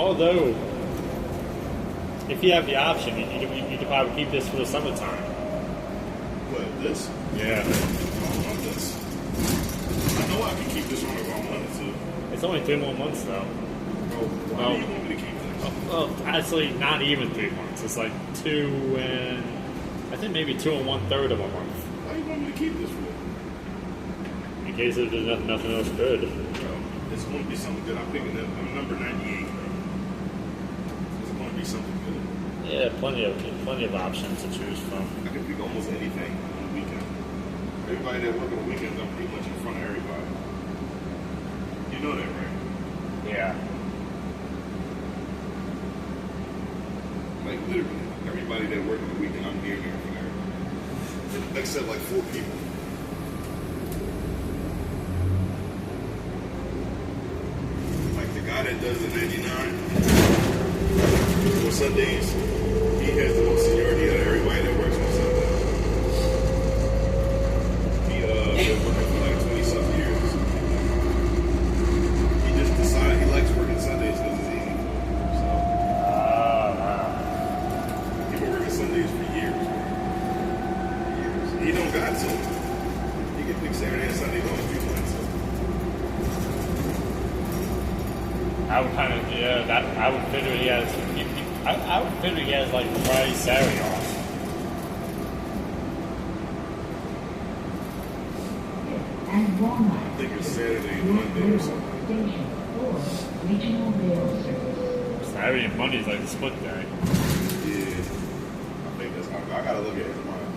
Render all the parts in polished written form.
Although, if you have the option, you could probably keep this for the summertime. What, this? Yeah. I don't want this. I know I can keep this on if I wanted to. It's only 3 more months, though. Oh, why do you want me to keep this? Well, actually, not even 3 months. It's like 2 and... I think maybe 2 and 1/3 of a month. Why do you want me to keep this for? In case there's nothing else good. Well, it's going to be something good. I'm picking up number 98. It's going to be something good. Yeah, plenty of options to choose from. I can pick almost anything on the weekend. Everybody that work on the weekends, I'm pretty much in front of everybody. You know that, right? Yeah. Like, literally, everybody that work on the weekend, I'm near there for there. Except like 4 people. Like the guy that does the 99 on Sundays, he has the most seniority out of everybody that works on Sundays. He been working for like 20-something years. He just decided he likes working Sundays because it's easy for him. So he's been working Sundays for years. He don't got to. He can pick Saturday and Sunday off if he wants to. I would kind of, I would figure he has, I would figure he has like Friday, Saturday off. I think it's Saturday and Monday or something. Saturday and Monday is like the split day. Yeah. I think that's how I gotta look at it tomorrow.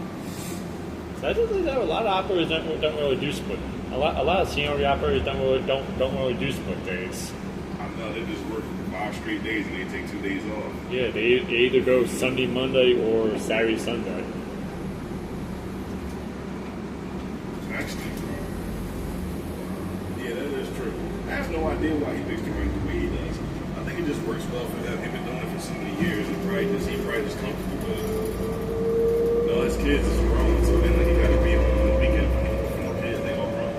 So I just think that a lot of operators don't really do split. A lot of seniority operators don't really do split days. I know they just work 5 straight days and they take 2 days off. Yeah, they either go Sunday, Monday, or Saturday, Sunday. Actually, yeah, that is true. I have no idea why he picks the ring the way he does. I think it just works well for him. He's been doing it for so many years. He probably just comfortable with it. No, his kids is grown, so then like, he got to be home on the weekend for no kids. They all grown.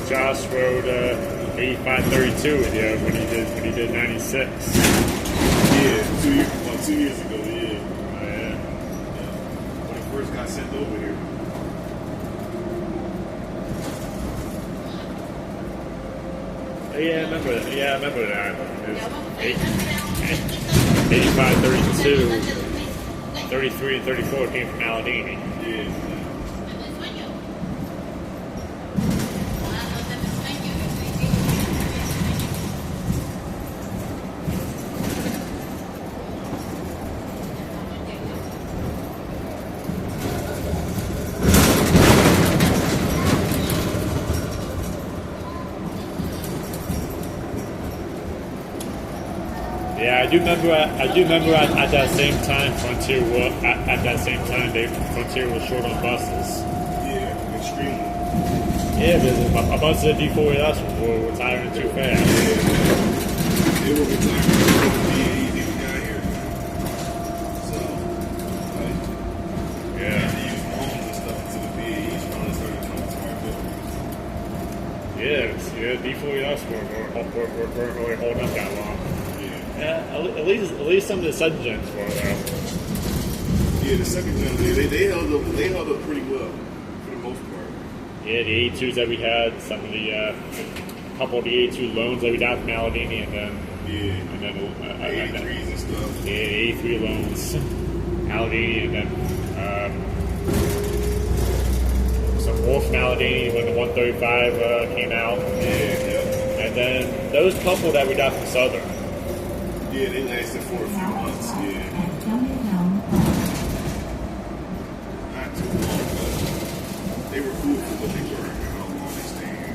Josh rode 8532 with you when he did 96. Yeah, 2 years ago, yeah. Oh, yeah. When he first got sent over here. Yeah, I remember that. Yeah, I remember that. It was 85 32, 33 and 34 came from Aladini. Yeah. Yeah, I do remember at that same time, Frontier at that same time, Frontier was short on buses. Yeah, extremely. Yeah, because a bunch of the D40s were retiring too fast. They were retiring before the DAEs even got here. So, like, Yeah. they used homes and stuff until the DAEs finally started coming to our building. Yeah, D40s weren't really holding up that long. Yeah. At least some of the second gens were though. Yeah, the second gen, they held up pretty well for the most part. Yeah, the A2s that we had, some of the couple of the A2 loans that we got from Allegheny, and then 83s and stuff. Yeah, A3 loans, Allegheny, and then some more from Allegheny when the 135 came out. Yeah. And then those couple that we got from Southern. Yeah, they lasted for a few months. Yeah. Not too long, but they were cool for what they were and how long they stayed.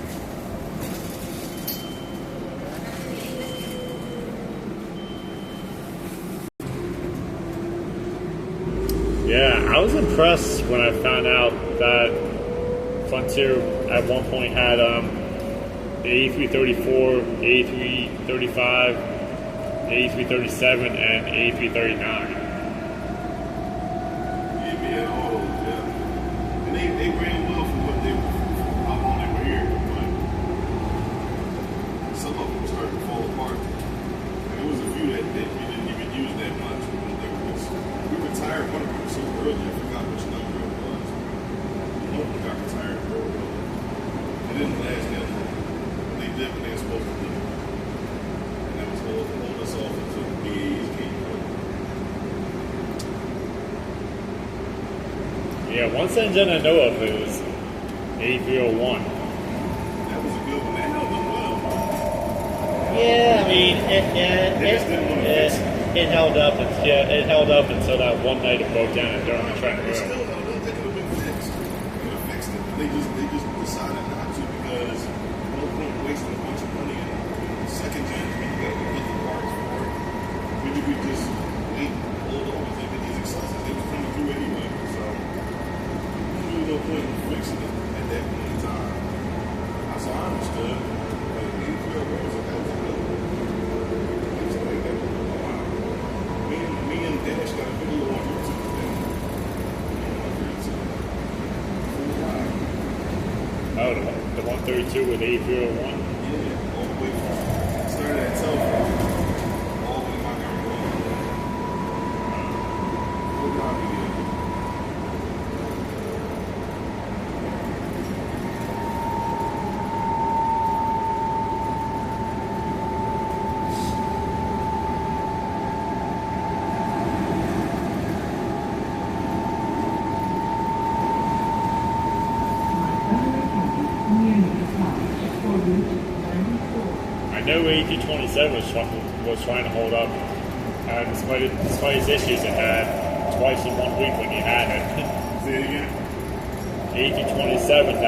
Yeah, I was impressed when I found out that Frontier at one point had the A334, A335, A337, and A339. Yeah, all those, yeah. And they ran well for what they for how long they were here, but some of them started to fall apart. And there was a few that we didn't even use that much. We retired one of them so early, I forgot which number it was. One of them got retired early. It didn't last that long. They did what they were supposed to do. And that was hold us off until the BAs came out. Yeah, one engine I know of is A301. That was a good one. That held up well. Yeah, I mean, They just didn't want to fix it. it held up. It held up until that one night it broke down and during the track. It still held up. They could have been fixed. They could have fixed it. But they just decided not to because no point wasting a bunch of money in second gen when you got to get the parts for it. Maybe we just wait, hold on, and get these accessories. They was coming through anyway. So there was no point in fixing it at that point in time. That's all I understood. But the A301 was that was a good one. It was like that. Wow. Me and Dennis got a video on YouTube of them. Oh, the 132 with A301. Yeah, all the way from started at Telford, all the way to Montgomery Road. Good job, video. I know AT27 was trying to hold up, despite its issues it had twice in 1 week when you had it. Say it again. AT27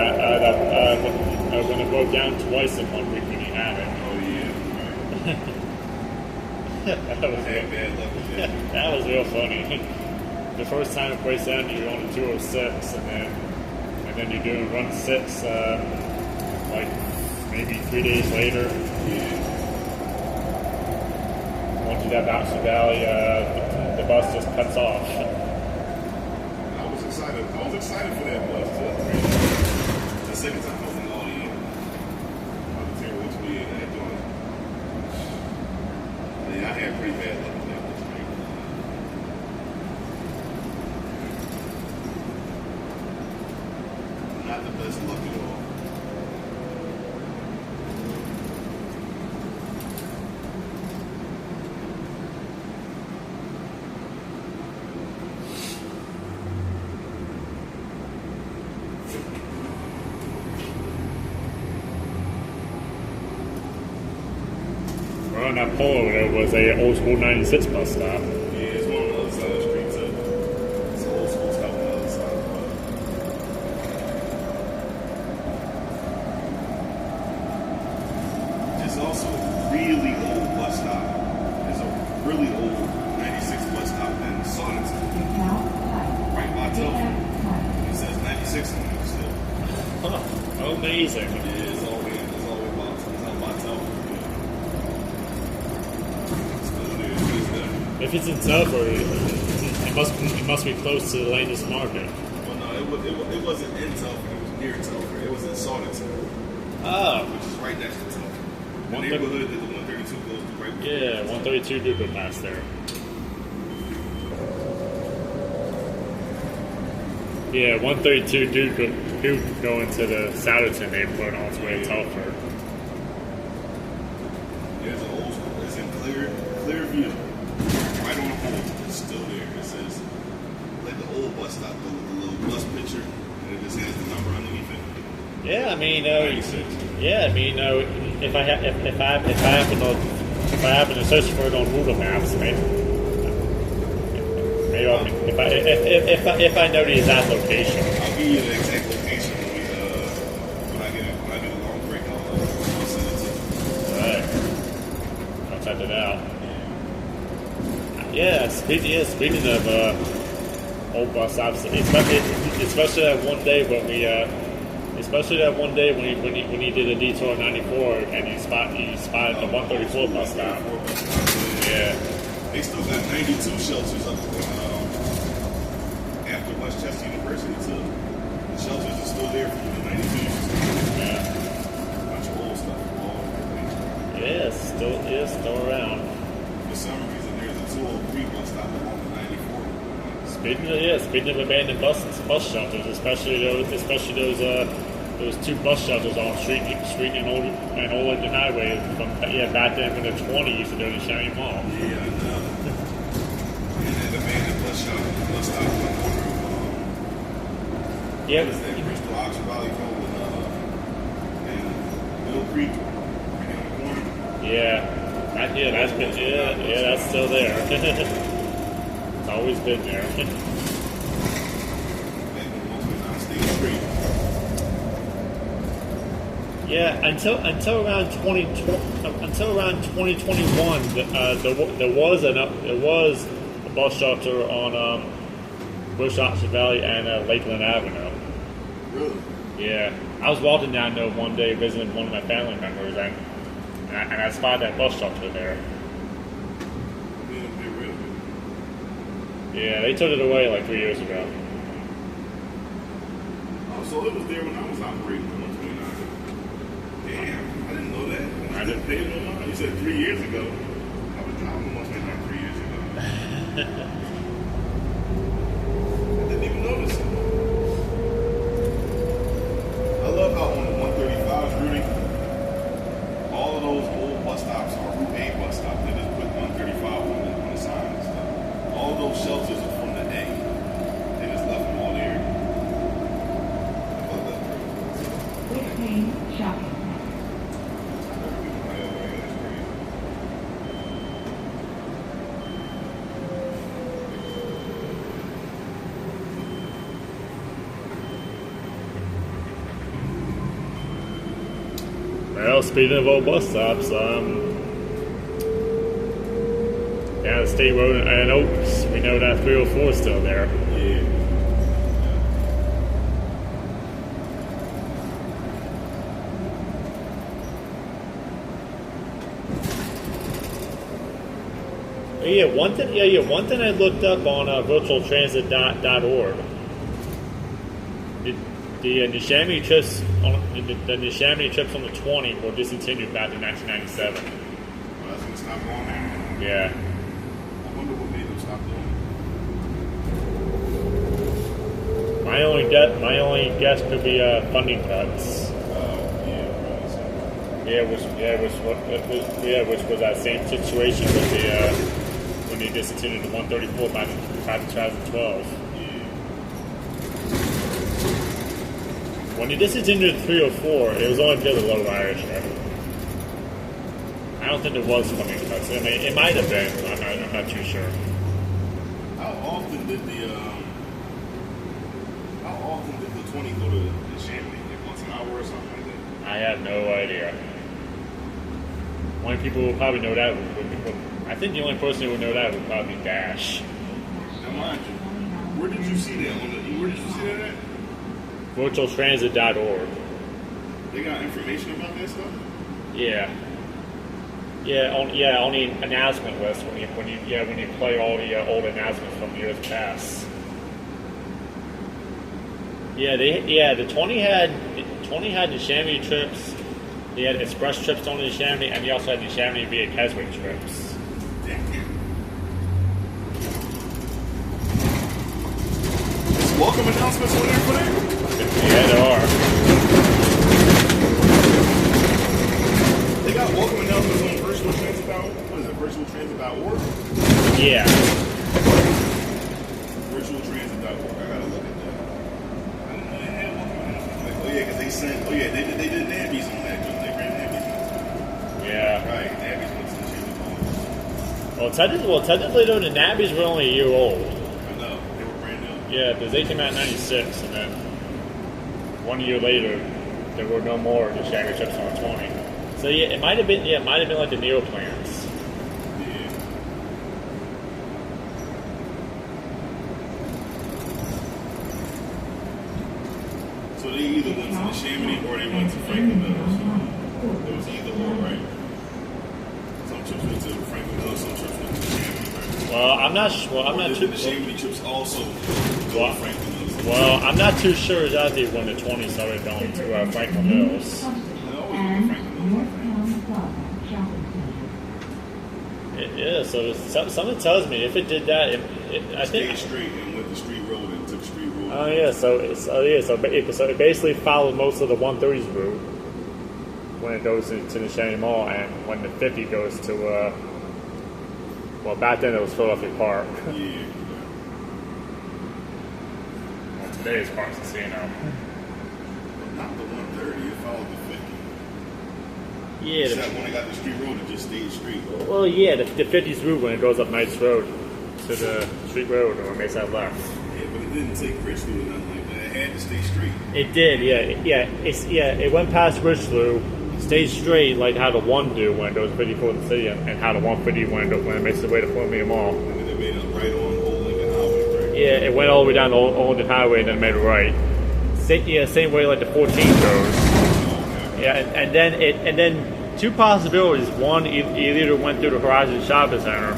when it broke down twice in 1 week when you had it. Oh, yeah. That was I had bad luck with that. that was real funny. The first time it breaks down, you're on a 206, and then you're doing run 6, like maybe 3 days later. Yeah. Once you get Bouncy Valley, the bus just cuts off. I was excited. I was excited for that bus too. The second time I was in all year. I was hearing which way it had doing. Yeah, I had pretty bad luck with that bus. Not the best luck at all. Well, on that pole over there was a old school 96 bus stop. Yeah, it's one on the other side of the street too. It's an old school stop on the other side. It's also a really old bus stop. It's a really old 96 bus stop in Sonneton, right by Telford. It says 96 on it still. Huh. Amazing. Yeah, it's all the way by Telford. Still there, it says that. If it's in Telford, it must be close to the Landis Market. Well, no, it wasn't in Telford. It was near Telford. It was in Sonneton, Oh. which is right next to Telford. The One neighborhood that the 132 goes through right before. Yeah, 132 do go past there. Yeah, 132 do go into the Souderton neighborhood on its way to Telford. Yeah, it's an old school. It's in clear view. Right on the pole. It's still there. It says, like the old bus stop, the little bus picture, and it just has the number underneath it. Yeah, I mean, 96. yeah, I mean, if I happen to search for it on Google Maps, maybe if I know the exact location. I'll give you the exact location when I get a long break. I'll send it to you. Alright. I'll check it out. Yeah, speaking of old bus stops, especially that one day when we when he did a detour 94 and he spotted the 134 bus stop. Yeah. They still got 92 shelters up after Westchester University too. The shelters are still there for the 92. Yeah. Bunch of old stuff. Yeah, still around. For some reason, there's a 203 bus stop along the 94. Speaking of abandoned bus shelters, especially those two bus shelters on Street and Old Lincoln Highway from back then when the 20 used to go to Shiny Mall. Yeah, I know. And then the abandoned bus stop on the corner of Yeah, what is that? Bristol Oxford Valley Road and Mill Creek right on the corner. that's still there. It's always been there. Back when most of the non-state street. Yeah, until around 2021, there was a bus shelter on Bush Oxford Valley and Lakeland Avenue. Really? Yeah, I was walking down there one day visiting one of my family members, and I spotted that bus shelter there. Yeah, they took it away like 3 years ago. Oh, so it was there when I was operating on 129. Damn, I didn't know that. I didn't pay no mind. You said 3 years ago. I was driving 129 3 years ago. I didn't even notice it. I love how on the 135 Rudy, all of those old bus stops are Route 8 bus stops. They just put 135 on the sign and stuff. All of those shelters are from the A. They just left them all there. I love that. Shopping. Well, speaking of old bus stops, down the State Road and Oaks, we know that 304 is still there. One thing I looked up on virtualtransit.org. The Neshaminy trips on the 20 were discontinued back in 1997. Well, that's when it stopped going there. Yeah. I wonder what made them stop doing it. My only guess could be funding cuts. Which was that same situation with when they discontinued the 134 back in 2012. When they discontinued the 304, it was only because of low ridership. I don't think there was funding cuts. I mean, it might have been. I'm not too sure. How often did the 20 go to the Chamonix? Like once an hour or something like that? I have no idea. Only people who probably know that would I think the only person who would know that would probably be Dash. Now, mind you, where did you see that? Where did you see that at? Virtualtransit.org. They got information about that stuff? Yeah. On the announcement list when you play all the old announcements from years past. Yeah, the 20 had the Chamonix trips. They had express trips on the Chamonix, and they also had the Chamonix via Keswick trips. Welcome announcements on there for that? Yeah, there are. They got welcome announcements on virtualtransit.org? Yeah. Virtualtransit.org. I gotta look at that. I didn't know they had welcome announcements. Like, oh yeah, because they did Nabbies on that. They ran Nabbies on that. Yeah. Right, Nabbies went to the Chamonix. Well, technically though, the Nabbies were only a year old. I know. They were brand new. Yeah, because they came out in '96, and then 1 year later, there were no more of the Chamonix trips on 20. So yeah, it might have been like the Neo plans. Yeah. So they either went to the Chamonix or they went to Franklin Mills. It was either or, right? Some trips went to Franklin Mills, some trips went to the Chamonix, right? Well, I'm not sure. I'm not too. The Chamonix trips also go to Franklin Mills. Well, I'm not too sure exactly when the 20 started going to Franklin Mills. They always go to Franklin Mills, I think. Yeah, so something tells me if it did that, I think. Stayed straight and went to Street Road and took Street Road. Oh yeah, so it basically followed most of the 130s route when it goes to the Chamonix Mall, and when the 50 goes to well, back then it was Philadelphia Park. Yeah. Well, today it's Park Casino. Not the 130, it followed the 50. Yeah. Except when I got the Street Road, it just stayed straight. Well, yeah, the 50s route when it goes up Knights Road to the Street Road, or it makes that left. Yeah, but it didn't take Richelieu or nothing like that. It had to stay straight. It did, yeah. It went past Richelieu, stayed straight like how the 1 do when it goes 54 to the city, and how the 150 when it makes its way to Columbia Mall. And then it made a right on Old Lincoln Highway, right? Yeah, it went all the way down the Old Lincoln Highway and then made a right. Same way like the 14 goes. Yeah, and then two possibilities. One, it either went through the Horizon Shopping Center.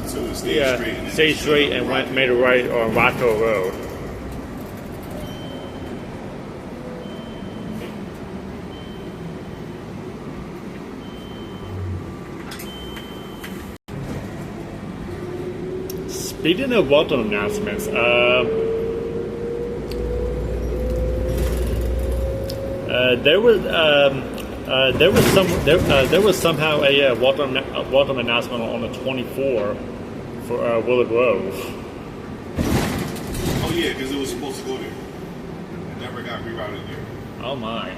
So it stayed stayed straight and made a right on Rockville Road. Speaking of welcome announcements, there was somehow a welcome announcement on the 24 for Willow Grove. Oh yeah, because it was supposed to go there. It never got rerouted there. Oh my! I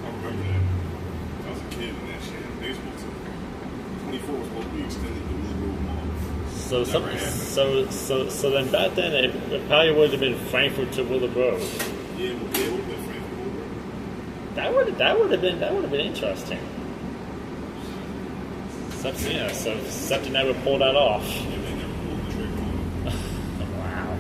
remember that. I was a kid in that shit. They were supposed to. 24 was supposed to be extended to Willow Grove Mall. So then back then it probably would have been Frankfurt to Willow Grove. Yeah, it would have been Frankfurt. That would have been interesting. So SEPTA never pulled that off. Yeah, they never pulled the trigger on it. Wow.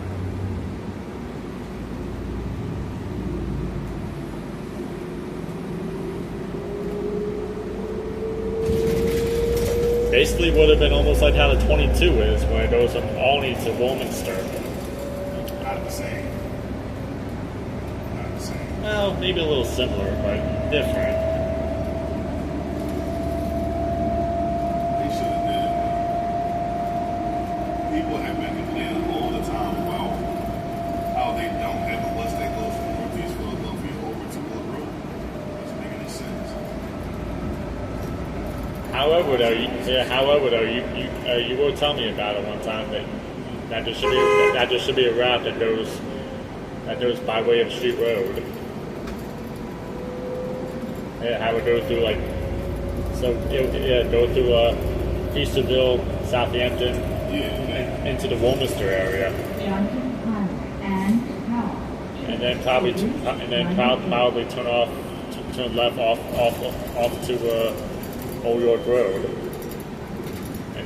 Basically would have been almost like how the 22 is when it goes from Albany to Warminster. Not the same. Not the same. Well, maybe a little similar, but different. They should have did it. People have been complaining all the time about how they don't have a bus that goes from Northeast Philadelphia over to Willow Grove. Doesn't make any sense. However, though, you will tell me about it one time that there should be a route that goes by way of Street Road. Yeah, how it goes through go through Easterville, Southampton, into the Warminster area, and then probably turn left off to Old York Road,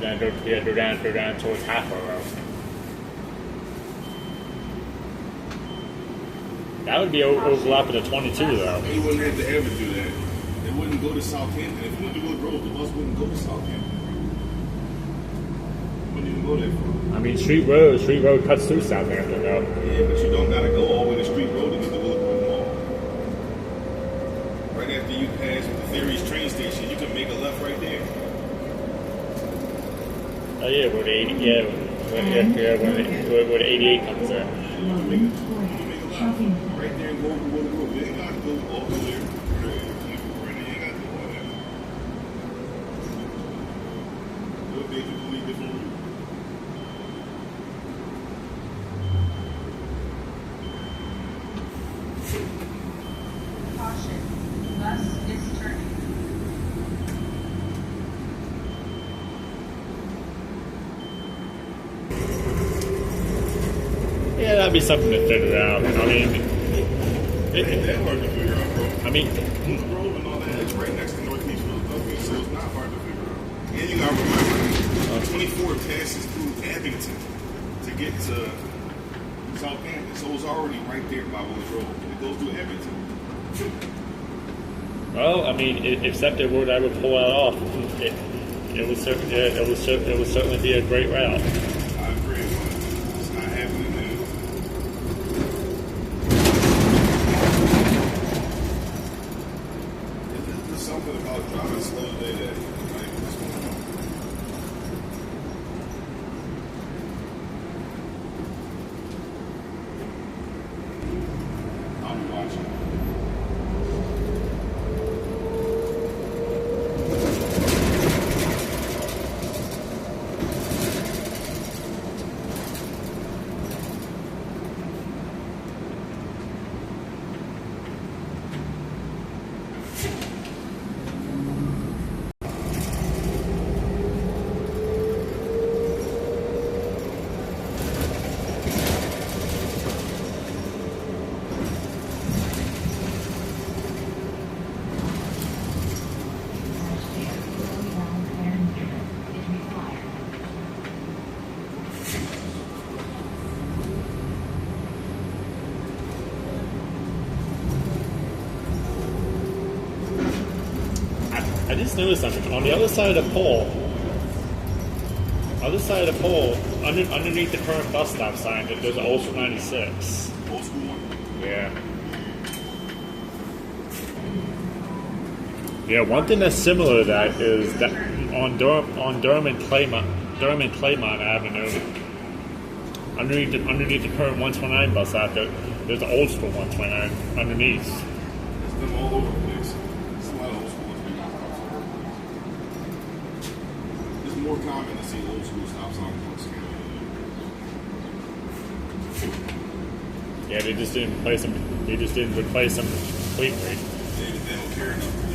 and then go down towards Halfway Road. That would be overlapping the 22 though. He wouldn't have to ever do that. They wouldn't go to Southampton. If you went to Wood Grove, the bus wouldn't go to Southampton. Wouldn't even go that far. I mean, Street Road cuts through Southampton though. Yeah, but you don't gotta go all the way to Street Road to get to Wood Grove Mall. Right after you pass the Ferry's train station, you can make a left right there. Oh yeah, where the 88 comes in. You can make a left right there and go to Wood Grove. You ain't gotta go all the way there. You ain't gotta do all that. It would be a completely different route. Caution, bus is turning. Yeah, that'd be something to figure out. I mean, It ain't that hard to figure out, bro. I mean, Wood Grove and all that is right next to Northeast Philadelphia, so it's not hard to figure out. And you gotta remember, 24 passes through Abington to get to Southampton, so it's already right there by Wood Grove. It goes through Abington. well, I mean, if SEPTA were to ever pull that off, it would certainly be a great route. I agree, but it's not happening now. There's something about driving slow today that like, what's going on? I'll be watching. I just noticed something on the other side of the pole. Underneath the current bus stop sign, there's an Ultra 96. Old school one. Yeah. Yeah, one thing that's similar to that is that on Durham and Claymont Avenue, underneath the current 129 bus out there's an old school 129 underneath. It's them all over the place. It's a lot of old school ones. It's more common to see old school stop signs on scale. Yeah, they just didn't replace them completely. They don't care enough.